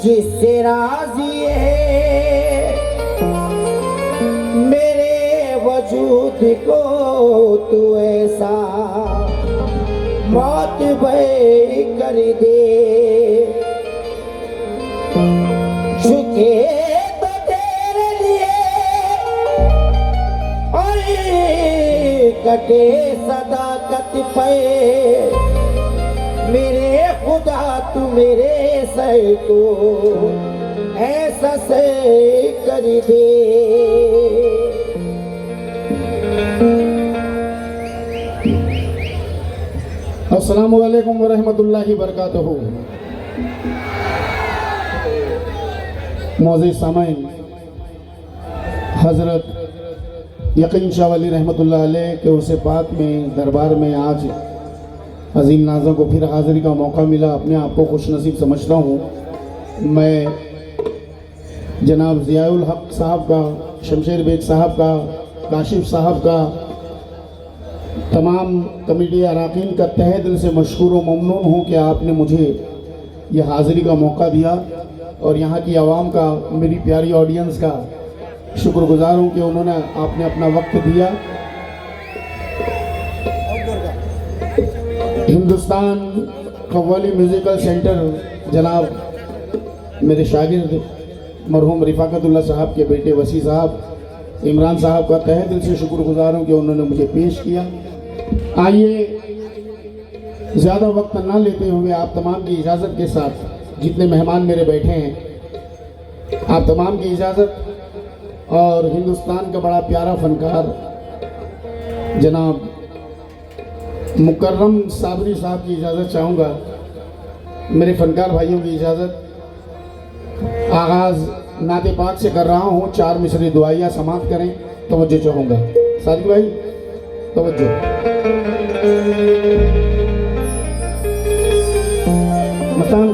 जिससे राजी है मेरे वजूद को तू ऐसा मौत भय कर दे। झुके तो तेरे लिए और कटे सदाकत पे मेरे खुदा तू मेरे सर को ऐसा से कर दे। अस्सलामु अलैकुम वरहमतुल्लाहि वबरकातुहू। मौज़ूद सामाईन, हज़रत यकीन शाह वली रहमतुल्लाह अलैह के उर्स पाक में दरबार में आज अजीम नाज़ों को फिर हाज़िरी का मौका मिला। अपने आप को खुश नसीब समझता हूँ। मैं जनाब ज़ियाउल हक साहब का, शमशेर बेग साहब का, काशिफ साहब का, तमाम कमेटी अराकीन का तहे दिल से मशकूर व ममनून हूँ कि आपने मुझे यह हाज़िरी का मौका दिया और यहाँ की आवाम का, मेरी प्यारी ऑडियंस का शुक्रगुजार हूँ कि उन्होंने आपने अपना वक्त दिया। हिंदुस्तान कव्वाली म्यूज़िकल सेंटर जनाब मेरे शागिर्द मरहूम रिफ़ाकतुल्लाह साहब के बेटे वसी साहब, इमरान साहब का तहे दिल से शुक्रगुजार हूँ कि उन्होंने मुझे पेश किया। आइए ज़्यादा वक्त ना लेते हुए आप तमाम की इजाज़त के साथ, जितने मेहमान मेरे बैठे हैं, आप तमाम की इजाज़त और हिंदुस्तान का बड़ा प्यारा फ़नकार जनाब मुकर्रम साबरी साहब की इजाज़त चाहूँगा। मेरे फ़नकार भाइयों की इजाज़त। आगाज़ नाते पाक से कर रहा हूँ। 4 मिसरे दुआइया समाप्त करें, तवज्जो चाहूँगा। सादिक भाई तवज्जो। मसान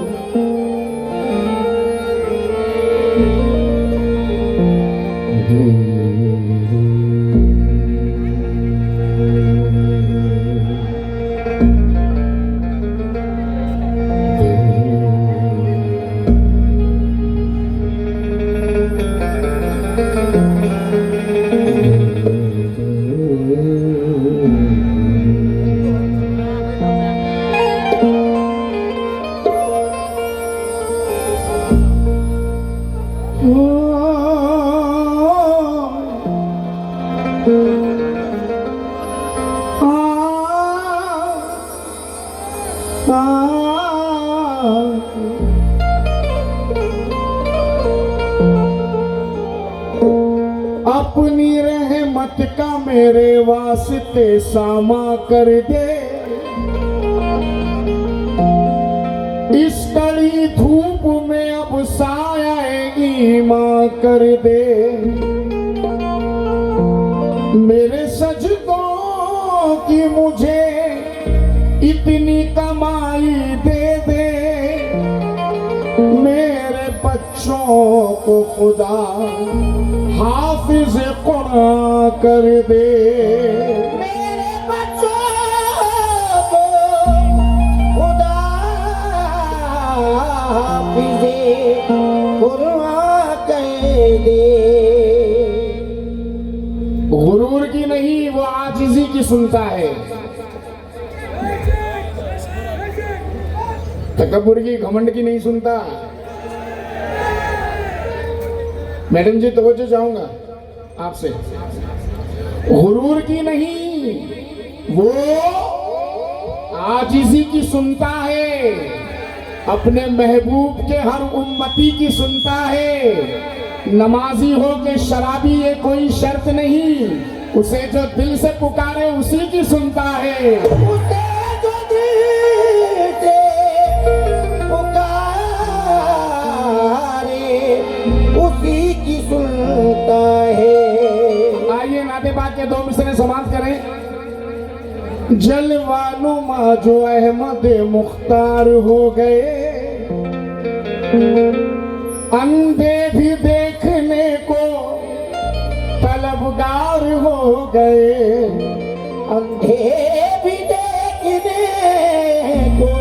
अपनी रहमत का मेरे वास्ते सामा कर दे। इस कड़ी धूप में अब साया ईमा कर दे। मेरे सजदों की मुझे इतनी कमाई दे दे। मेरे बच्चों को खुदा हाफिज कुरान कर दे। मेरे बच्चों को खुदा हाफिज कुरान कर दे। गुरूर की नहीं, वो आजिज़ी की सुनता है। तकब्बुर की, घमंड की नहीं सुनता। मैडम जी तवज्जो चाहूंगा आपसे। गुरूर की नहीं, वो आजिज़ी की सुनता है। अपने महबूब के हर उम्मती की सुनता है। नमाजी हो के शराबी ये कोई शर्त नहीं, उसे जो दिल से पुकारे उसी की सुनता है। उसे जो दिल से पुकारे उसी की सुनता है। आइए नाते बात के 2 मिसरे समाप्त करें। जलवानुमा जो अहमद मुख्तार हो गए, अंधे भी देखने को तलबगार हो गए। अंधे भी देखने को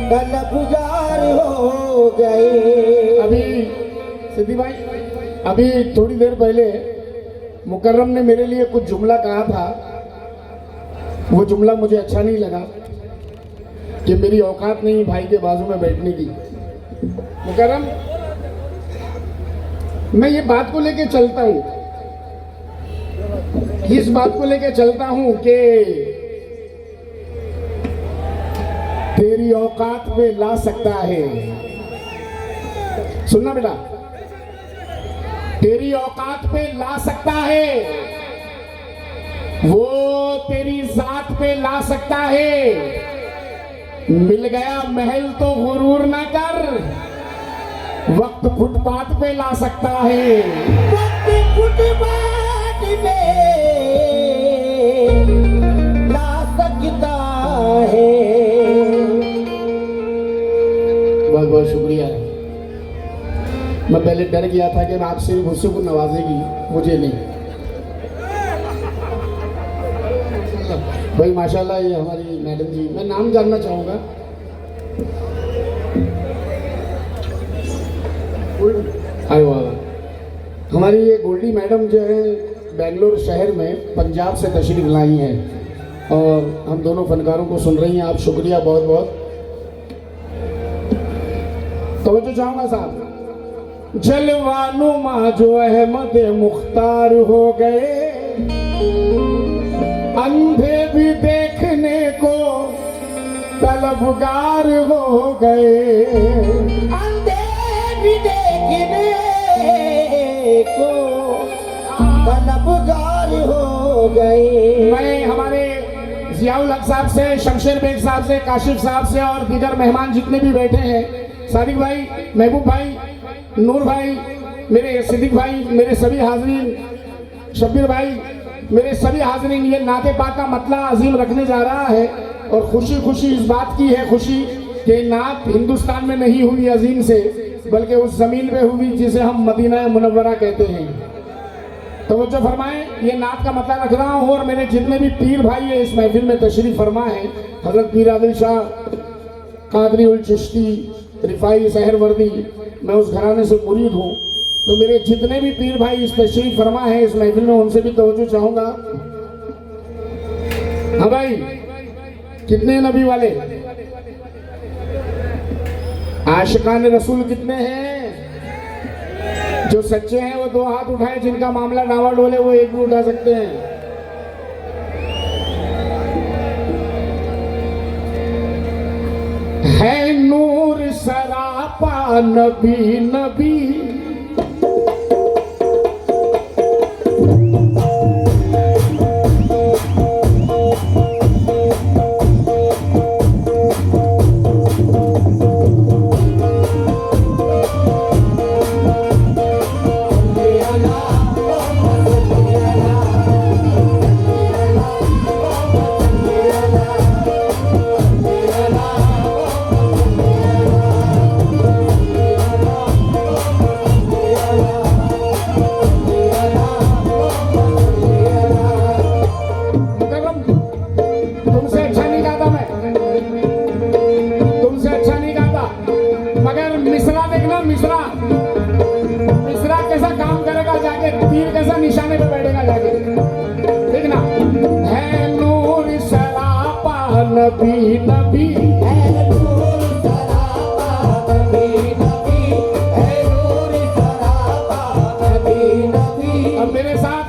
तलबगार हो गए। अभी सिद्दीक भाई, अभी थोड़ी देर पहले मुकर्रम ने मेरे लिए कुछ जुमला कहा था, वो जुमला मुझे अच्छा नहीं लगा कि मेरी औकात नहीं भाई के बाजू में बैठने की। मुकर्रम, मैं ये बात को लेके चलता हूँ, इस बात को लेके चलता हूँ कि तेरी औकात पे ला सकता है, सुनना बेटा, तेरी औकात पे ला सकता है, वो तेरी जात पे ला सकता है। मिल गया महल तो गुरूर ना कर, वक्त फुटपाथ पे ला सकता है। वक्त फुटपाथ पे ला सकता है। बहुत बहुत शुक्रिया। मैं पहले डर गया था कि आप सिर्फ मुझसे को नवाजेगी, मुझे नहीं। भाई माशाल्लाह, ये हमारी मैडम जी, मैं नाम जानना चाहूँगा। अरे वाह, हमारी ये गोल्डी मैडम जो है बेंगलोर शहर में पंजाब से तशरीफ लाई हैं और हम दोनों फनकारों को सुन रही हैं। आप शुक्रिया बहुत बहुत। तवज्जो चाहूँगा साहब। जलवानुमा जो अहमद मुख्तार हो गए, अंधे भी देखने को तलबगार हो गए। अंधे भी देखने को तलबगार हो गए। मैं हमारे जियाउल हक साहब से, शमशेर बेग साहब से, काशिफ साहब से और दीगर मेहमान जितने भी बैठे हैं, सादिक भाई, महबूब भाई, नूर भाई, मेरे सिद्दीक भाई, मेरे सभी हाजरीन, शब्बीर भाई, मेरे सभी हाजरीन, ये नाते पाक का मतला अजीम रखने जा रहा है और खुशी खुशी इस बात की है खुशी कि नात हिंदुस्तान में नहीं हुई अजीम से, बल्कि उस जमीन पे हुई जिसे हम मदीना मुनव्वरा कहते हैं। तवज्जो फरमाएं, ये नात का मतला रख रहा हूँ और मेरे जितने भी पीर भाई है इस महफिल में तशरीफ फरमा है, हजरत पीर आदिल शाह कादरी उल चिश्ती रिफाई सहरवर्दी, मैं उस घराने से मुरीद हूँ, तो मेरे जितने भी पीर भाई इस तशरीफ फरमा है इस महफिल में, उनसे भी तवज्जो चाहूंगा। हाँ भाई, कितने नबी वाले आशिकान रसूल कितने हैं? जो सच्चे हैं वो दो हाथ उठाए, जिनका मामला डावा डोले वो एक भी उठा सकते हैं। है नूर सरापा नबी नबी, तीर कैसा निशाने पे बैठेगा जाके, देखना। है नूर सरापा नबी नबी, है नूर सरापा नबी नबी, है नूर सरापा नबी नबी। अब मेरे साथ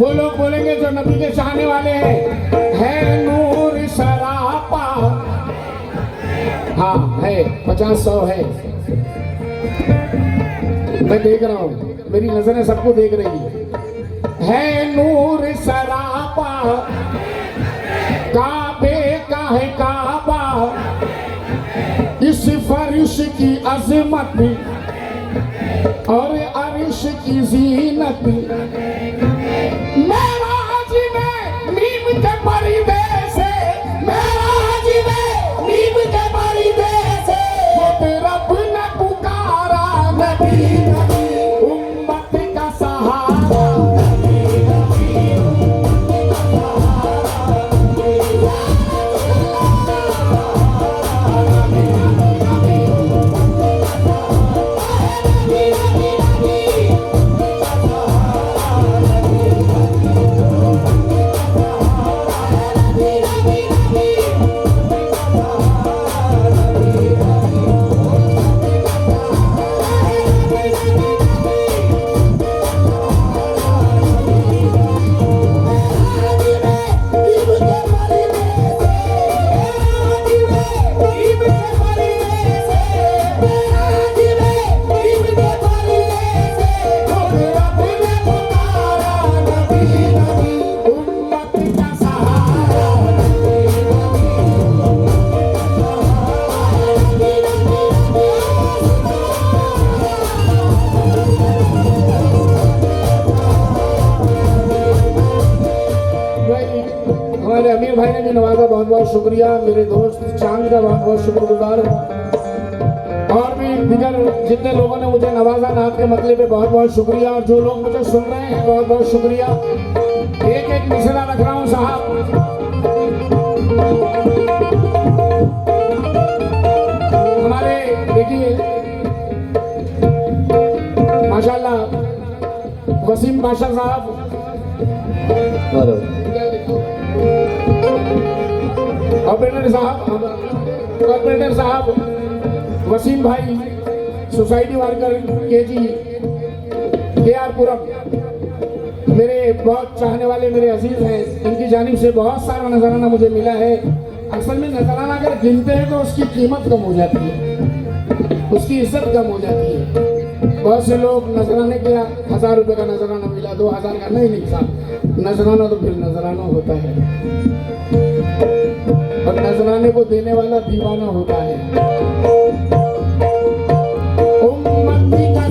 वो लोग बोलेंगे जो नबी के चाहने वाले हैं। है नूर सरापा, हाँ है, 50-100 है, मैं देख रहा हूँ, मेरी नजरें सबको देख रही है नूर सरापा, काबे का है काबा, इस फर्श की अजमत और अर्श की जीनत, मेराज में नीम के परिदे से, मेराज में नीम के परिदे से, वो रब ने पुकारा नबी नबी, बहुत शुक्रिया। मेरे दोस्त चांद का बहुत बहुत शुक्रगुजार हूँ। और भी दिगर जितने लोगों ने मुझे नवाजा नाथ के मतले पे बहुत बहुत शुक्रिया। और जो लोग मुझे सुन रहे हैं बहुत बहुत शुक्रिया। एक एक मिसरा रख रहा हूँ साहब। हमारे देखिए माशाल्लाह वसीम पाशा साहब, ऑपरेटर साहब वसीम भाई, सोसाइटी वर्कर के आर पुरम, मेरे बहुत चाहने वाले मेरे अजीज हैं। इनकी जानिब से बहुत सारा नजराना मुझे मिला है। असल में नजराना अगर गिनते हैं तो उसकी कीमत कम हो जाती है, उसकी इज्जत कम हो जाती है। बहुत से लोग नजराने के 1000 रुपये का नजराना मिला, 2000 का नहीं साहब, नजराना तो फिर नजराना होता है और नजराने को देने वाला दीवाना होता है। उम्मती का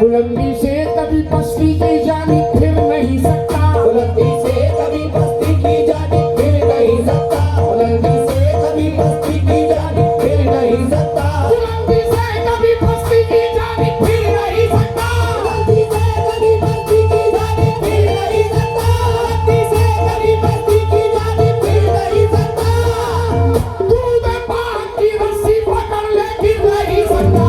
बुलंदी से कभी पस्ती की जानिब फिर नहीं सकता, बुलंदी से कभी पस्ती की जानिब फिर नहीं सकता, बुलंदी से कभी पस्ती की जानिब फिर नहीं सकता, बुलंदी से कभी पस्ती की जानिब फिर नहीं सकता, बुलंदी से कभी पस्ती की जानिब फिर नहीं सकता, बुलंदी से कभी पस्ती की जानिब फिर नहीं सकता, दूध पान की रस्सी पकड़ ले फिर नहीं सकता।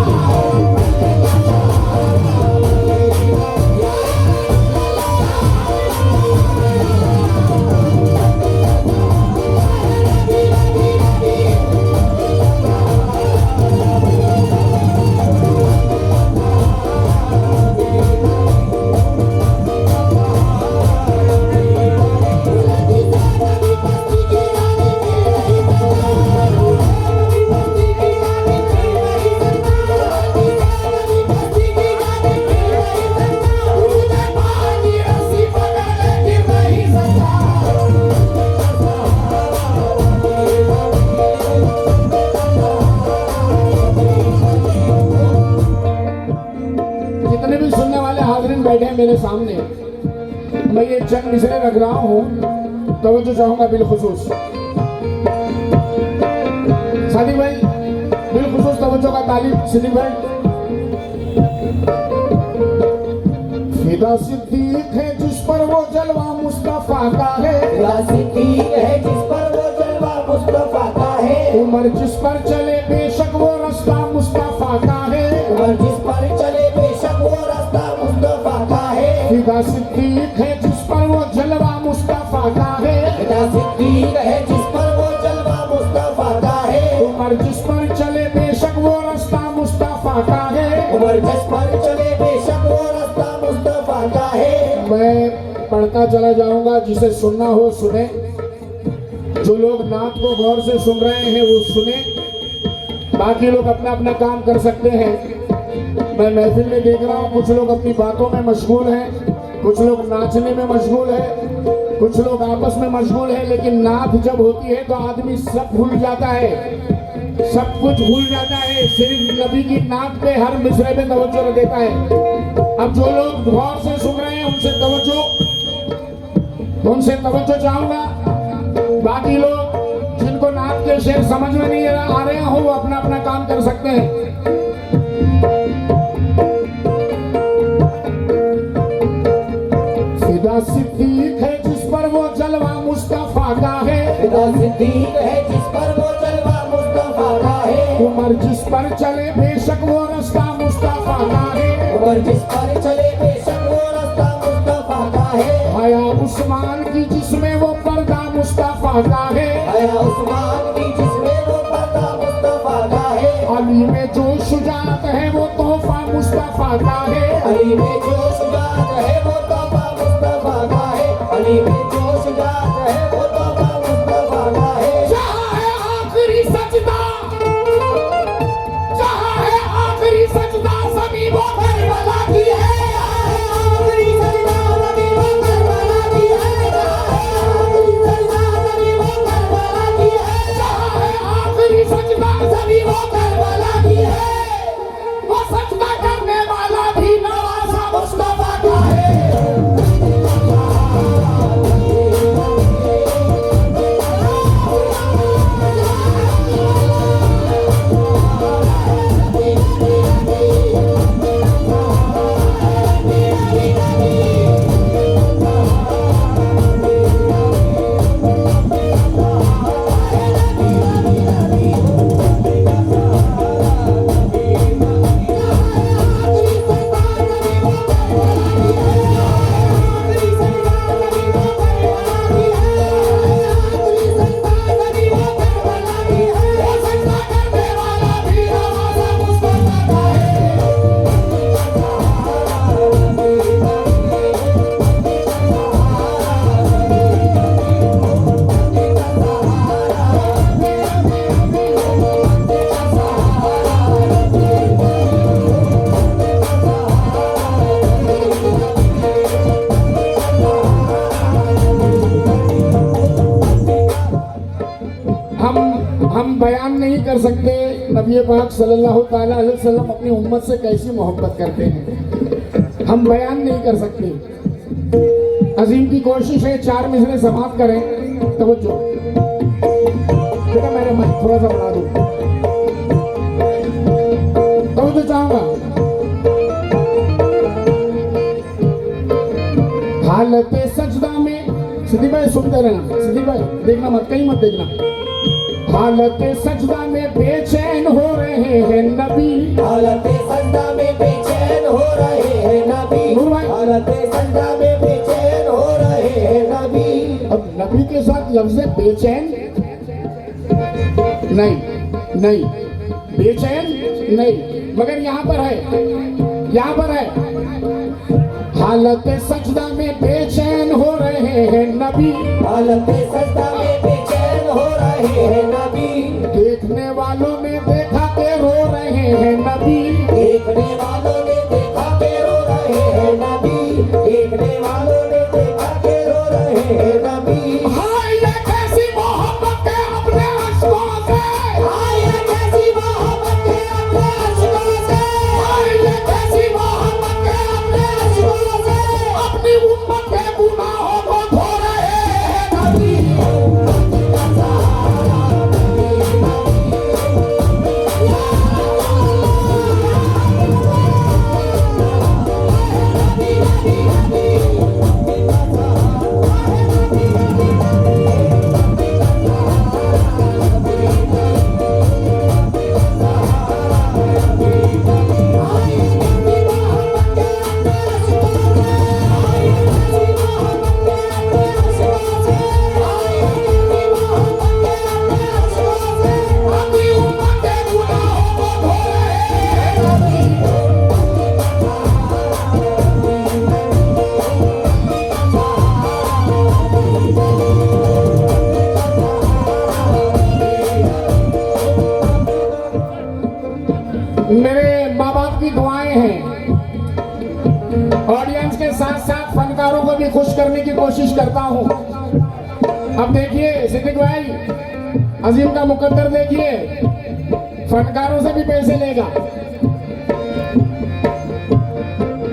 जितने भी सुनने वाले हाज़रीन बैठे हैं मेरे सामने, मैं ये चंद मिसरे रख रहा हूँ, तवज्जो चाहूंगा बिलखुसूस। सादिक भाई बिलखुसूस तवज्जो का तालिब सिद्दीक भाई। फिदा सिद्दीक है जिस पर वो जलवा मुस्तफा का है, फिदा सिद्दीक है जिस पर वो जलवा मुस्तफा का है, उमर जिस पर चले बेशक वो रास्ता मुस्तफा का है, उमर जिस पर चले बेशक वो रास्ता मुस्तफा का है, फिदा सिद्दीक है जिस पर वो जलवा मुस्तफा का है, फिदा सिद्दीक है जिस पर वो जलवा मुस्तफा का है, उमर जिस पर चले बेशक वो रास्ता मुस्तफा का है, उमर जिस पर चले बेशक वो रास्ता मुस्तफा का है। मैं पढ़ता चला जाऊंगा, जिसे सुनना हो सुने, जो लोग नात को गौर से सुन रहे हैं वो सुने, बाकी लोग अपना अपना काम कर सकते हैं। मैं महफिल में देख रहा हूँ कुछ लोग अपनी बातों में मशगूल हैं, कुछ लोग नाचने में मशगूल है, कुछ लोग आपस में मशगूल है, लेकिन नात जब होती है तो आदमी सब भूल जाता है, सब कुछ भूल जाता है, सिर्फ नबी की नात पे हर मिसरे में तवज्जो देता है। अब जो लोग गौर से सुन रहे हैं उनसे तवज्जो चाहूंगा। बाकी लोग जिनको नात के शेर समझ में नहीं आ रहे हो वो अपना अपना काम कर सकते हैं। फिदा सिद्दीक है जिस पर वो जलवा मुस्तफा का है, फिदा सिद्दीक है जिस पर वो जलवा मुस्तफा का है, उमर जिस पर चले बेशक वो रास्ता मुस्तफा का है, उमर जिस पर चले बेशक वो रास्ता मुस्तफा का है, हया उस्मान की जिसमें वो पर्दा मुस्तफा का है, हया उस्मान की जिसमें वो पर्दा मुस्तफा का है, अली में जो शुजात है वो तोहफा मुस्तफा का है, अली में जो शुजात है वो तोहफा मुस्तफा का है, अली में जो शुजात है वो तोहफा मुस्तफा का है। जहाँ है आखिरी सजदा, जहाँ है आखिरी सजदा, सभी वो करबला की है, आखिरी सजदा बयान नहीं कर सकते नबी पाक सल्लल्लाहु ताला अलैहि वसल्लम अपनी उम्मत से कैसी मोहब्बत करते हैं, हम बयान नहीं कर सकते। अजीम की कोशिश है 4 मिसरे समाप्त करें। तवज्जो बेटा, मेरे माइक थोड़ा सा बढ़ा दो, तवज्जो चाहूंगा। हालत सजदा में, सिद्दीक भाई सुनते रहना, सिद्दीक भाई देखना मत, कहीं मत देखना। हालत सजदा में बेचैन हो रहे हैं नबी, हालत सजदा में बेचैन हो रहे हैं नबी, नूर भाई। हालत सजदा में बेचैन हो रहे हैं नबी। अब नबी के साथ लफ्ज़ बेचैन नहीं, नहीं बेचैन नहीं, मगर यहाँ पर है, यहाँ पर है हालत सजदा में बेचैन हो रहे हैं नबी, हालत सजदा में बेचैन हो रहे हैं नबी। देखने वालों ने देखा के रो रहे हैं नबी, देखने वालों ने देखा के रो रहे हैं नबी, देखने वालों ने देखा के रो रहे हैं नबी। हाय ये कैसी मोहब्बत है अपने अश्कों से, हाय ये कैसी मोहब्बत है अपने अश्कों से, हाय ये कैसी मोहब्बत है अपने अश्कों से, अपनी उम्मत के गुनाहों को धो रहे हैं नबी। अपनी उम्मत के गुनाहों को धो रहे हैं नबी। मेरे माँ बाप की दुआएं हैं, ऑडियंस के साथ साथ फनकारों को भी खुश करने की कोशिश करता हूँ। अब देखिए सिद्दीक भाई, अजीम का मुकद्दर देखिए, फनकारों से भी पैसे लेगा,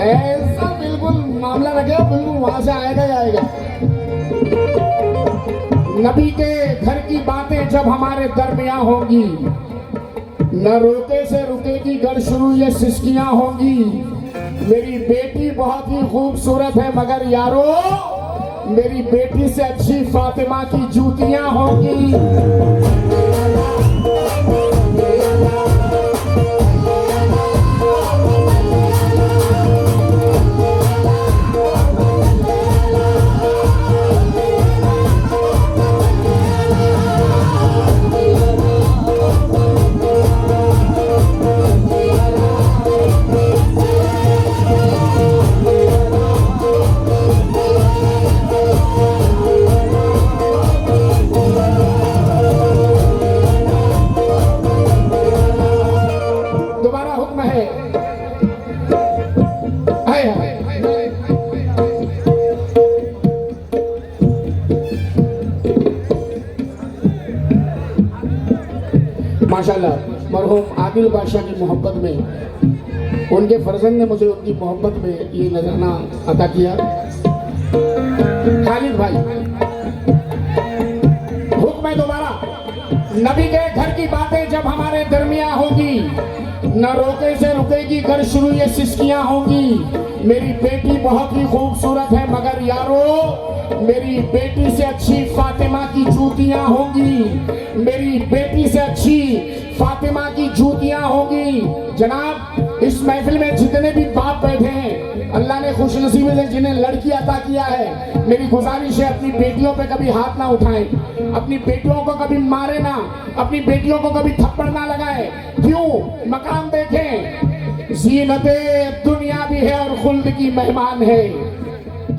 ऐसा बिल्कुल मामला रखे, बिल्कुल वहां से आएगा ही आएगा। नबी के घर की बातें जब हमारे दरमियां होंगी, न रोके से रुकेगी गर शुरू ये सिसकियां होंगी। मेरी बेटी बहुत ही खूबसूरत है मगर यारो मेरी बेटी से अच्छी फातिमा की जूतियां होंगी। दोबारा हुक्म है, हाय हाय माशाल्लाह। मरहूम आदिल बादशाह की मोहब्बत में, उनके फर्जंद ने मुझे उनकी मोहब्बत में ये नजराना अता किया। खालिद भाई, हुक्म है दोबारा, नबी के घर की बातें जब हमारे दरमियां होगी, न रोके से रुकेगी घर शुरू ये सिसकियां होंगी। मेरी बेटी बहुत ही खूबसूरत है मगर यारो मेरी बेटी से अच्छी फातिमा की जूतियां होंगी। मेरी बेटी से अच्छी फातिमा की जूतियां होंगी। जनाब, इस महफिल में जितने भी बाप बैठे हैं, अल्लाह ने खुशनसीबी से जिन्हें लड़की अता किया है, मेरी गुजारिश है अपनी बेटियों पे कभी हाथ ना उठाएं, अपनी बेटियों को कभी मारे ना, अपनी बेटियों को कभी थप्पड़ ना लगाए। क्यों? मकाम देखें, जीनते दुनिया भी है और खुल्द की मेहमान है।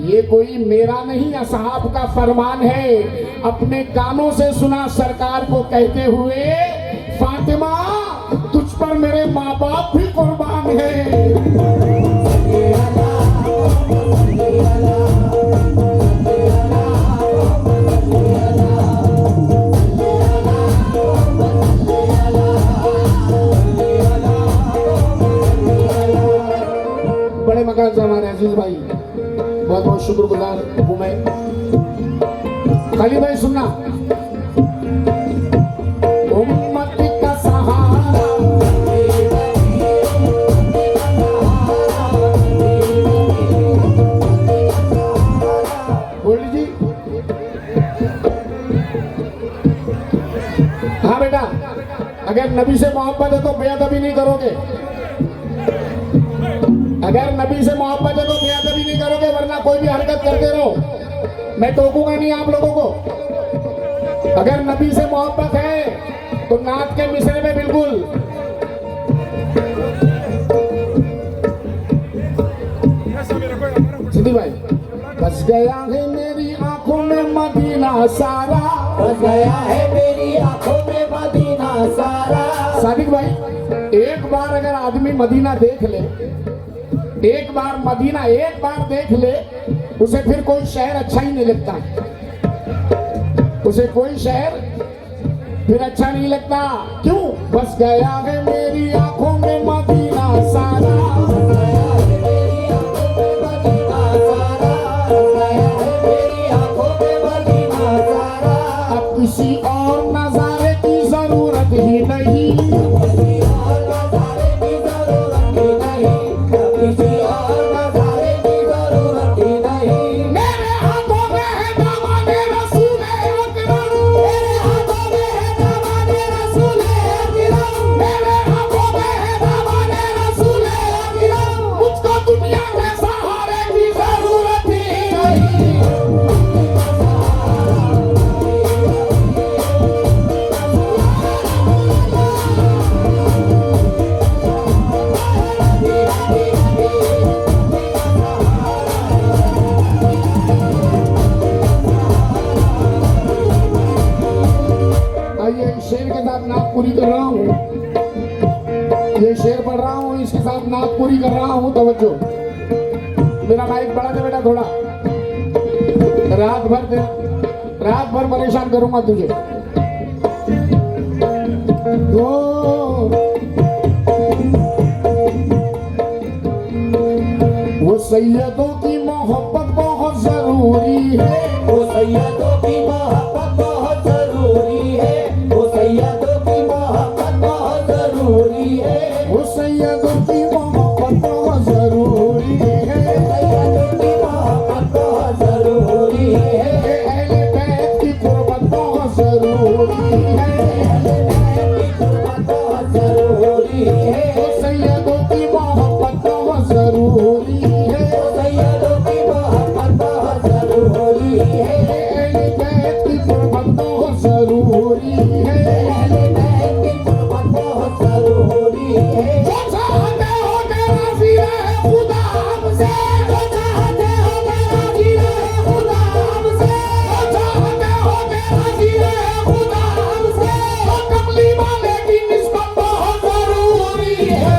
ये कोई मेरा नहीं असहाब का फरमान है। अपने कानों से सुना सरकार को कहते हुए, फातिमा तुझ पर मेरे माँ बाप भी कुर्बान है। बहुत बहुत शुक्रगुजार हूँ मैं। खाली भाई सुनना, उम्मत का सहारा बोल जी। हाँ बेटा, अगर नबी से मोहब्बत है तो बेअदबी नहीं करोगे। अगर नबी से मोहब्बत है तो बेअदबी नहीं करोगे, वरना कोई भी हरकत करते रहो, मैं टोकूंगा नहीं आप लोगों को। अगर नबी से मोहब्बत है तो नात के मिसरे में बिल्कुल सिद्धि भाई। बस गया है मेरी आंखों में मदीना सारा, बस गया है मेरी आंखों में मदीना सारा। सादिक भाई, एक बार अगर आदमी मदीना देख ले, एक बार मदीना एक बार देख ले, उसे फिर कोई शहर अच्छा ही नहीं लगता। उसे कोई शहर फिर अच्छा नहीं लगता। क्यों? बस गया है मेरी आंखों में मदीना सारा, बस गया है मेरी आंखों में मदीना सारा, बस गया है मेरी आंखों में मदीना सारा। अब किसी और नजारे की जरूरत ही नहीं, किसी और नजारे की जरूरत ही नहीं, किसी और नजारे की जरूरत ही नहीं। मेरे हाथों में है दामन रसूल अकरम, मेरे हाथों में है दामन रसूल अकरम, मेरे हाथों में है दामन रसूल अकरम। मुझको दुनिया के सहारे की जरूरत ही नहीं। आइए, शेर के साथ नात पूरी कर रहा हूँ। ये शेर पढ़ रहा हूँ, इसके साथ नात पूरी कर रहा हूँ। तवज्जो, मेरा माइक बढ़ा दे बेटा थोड़ा। रात भर परेशान करूंगा तुझे। वो सैयदों की मोहब्बत बहुत जरूरी है, वो सैयदों की मोहब्बत बहुत जरूरी है, वो सैयदों की मोहब्बत बहुत जरूरी है, वो सैयदों की मोहब्बत बहुत जरूरी है, सैयदों की मोहब्बत बहुत जरूरी है, अहले बैत की कुर्बत बहुत जरूरी है, अहले बैत की कुर्बत बहुत जरूरी है, वो सैयदों की मोहब्बत बहुत जरूरी है, वो सैयदों की मोहब्बत बहुत जरूरी है, अहले बैत की कुर्बत बहुत जरूरी है। अहले बैत की कुर्बत बहुत जरूरी है। जो चाहते हो कि राजी रहे खुदा हमसे, जो चाहते हो कि राजी रहे खुदा हमसे, जो चाहते हो कि राजी रहे खुदा हमसे, तो कमली वाले की निस्बत बहुत जरूरी है।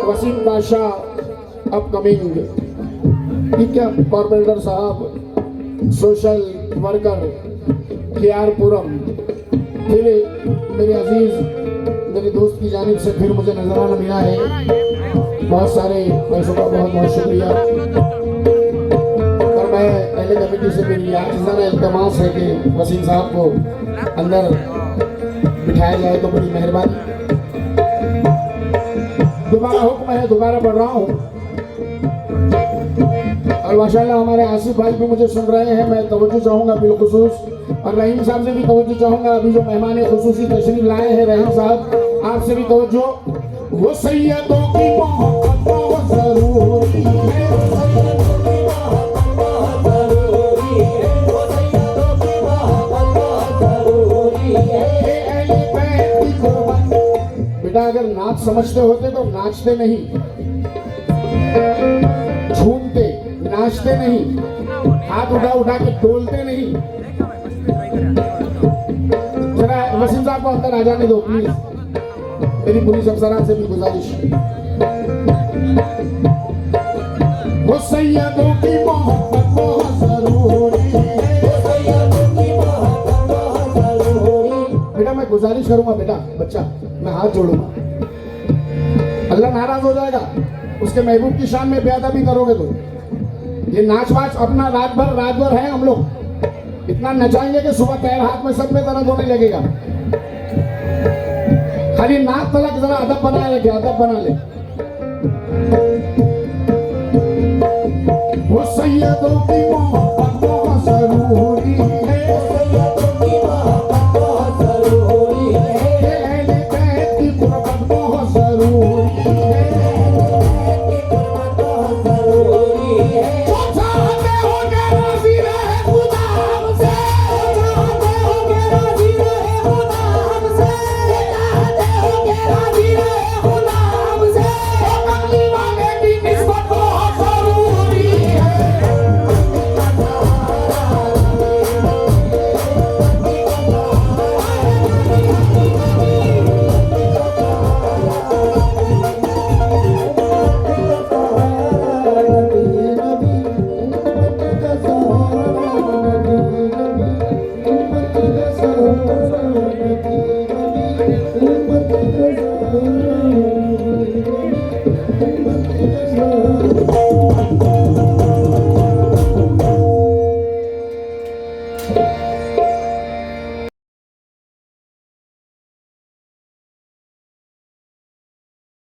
वसीम बादशाह अपकमिंग, ठीक है, कॉर्पोरेटर साहब, सोशल वर्कर केआरपुरम, फिर मेरे अजीज मेरे दोस्त की जानिब से फिर मुझे नजराना मिला है। बहुत सारे पैसों का बहुत बहुत शुक्रिया। और मैं पहले कमेटी से मेरी आजिज़ाना इल्तमास है कि वसीम साहब को अंदर बिठाया जाए तो बड़ी मेहरबानी। दोबारा हुक्म है, दोबारा पढ़ रहा हूँ। और माशाल्लाह हमारे आसिफ भाई भी मुझे सुन रहे हैं, मैं तवज्जो चाहूँगा बिलखुसूस, और रहीम साहब से भी तवज्जो चाहूँगा। अभी जो मेहमान खुसूसी तशरीफ लाए हैं रहम साहब, आपसे भी तवज्जो। वो सैयदों की मोहब्बत बहुत जरूरी है, बेटा अगर नात समझते होते तो नाचते नहीं, झूमते, नाचते नहीं, हाथ उठा उठा के डोलते नहीं। जरा वसीम साहब को अंदर आ जाने दो प्लीज, मेरी पुलिस अफसरान से भी गुजारिश। वो सैयदों की मोहब्बत बहुत जरूरी है, बेटा मैं गुजारिश करूंगा, बेटा बच्चा मैं हाथ जोड़ूंगा, अल्लाह नाराज हो जाएगा, उसके महबूब की शान में बेअदबी करोगे तो। ये नाच वाच अपना रात भर है, हम लोग इतना नचाएंगे कि सुबह पैर हाथ में सब में दर्द होने लगेगा। खाली नाक तलक जरा अदब बना ले, अदब बना ले। वो सैयदों की मोहब्बत बहुत जरूरी है,